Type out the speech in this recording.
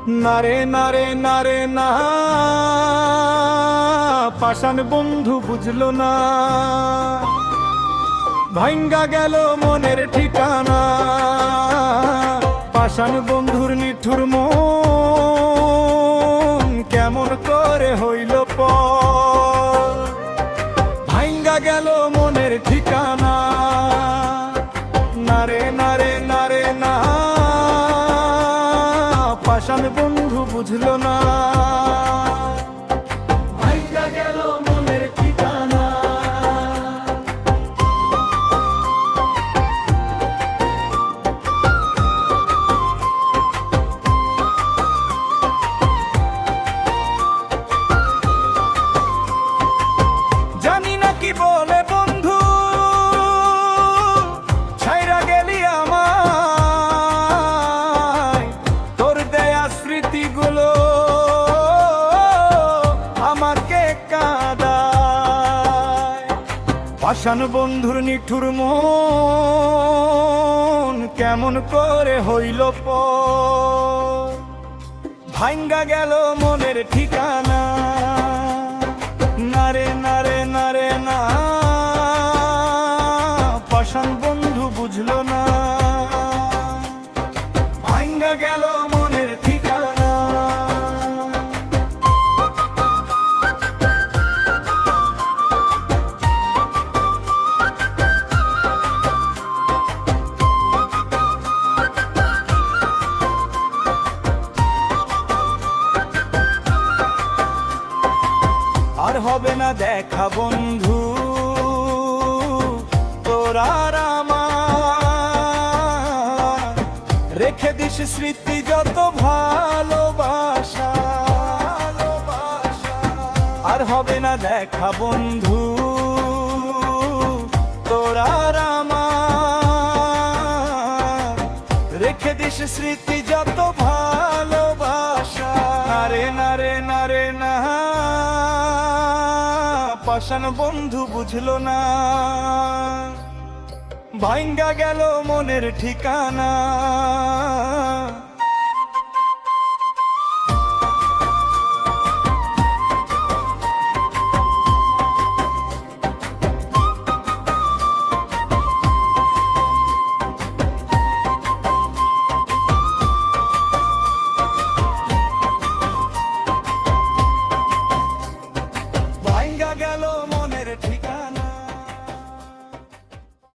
নারে নারে নারে না, পাষাণ বন্ধু বুঝলো না, ভাঙ্গা গেল মনের ঠিকানা। পাষাণ বন্ধুর নিঠুর মন কেমন করে হইল পর, ভাঙ্গা গেল মনের ঠিকানা। নারে নারে নারে না, পাষাণ বন্ধু বুঝলো না, ভাঙ্গা গেল মনের ঠিকানা। জানি না কি বলে বন্ধু, ছাইরা গেলি আমায়, তোর দেয়া স্মৃতিগুলো আমাকে কাঁদায়। পাষাণ বন্ধুর নিঠুর মন কেমন করে হইল পর, ভাঙ্গা গেল মনের ঠিকানা। নারে নারে নারে না, পাষাণ বন্ধু বুঝলো না, ভাঙ্গা গেল মনের ঠিকানা। আর হবে না দেখা বন্ধু তোর আর আমার, রেখে দিস স্মৃতি যত ভালোবাসা। আর হবে না দেখা বন্ধু তোর আর আমার, রেখে দিস স্মৃতি যত ভালোবাসা। নারে নারে নারে না, পাষাণ বন্ধু বুঝলো না, ভাঙ্গা গেল মনের ঠিকানা।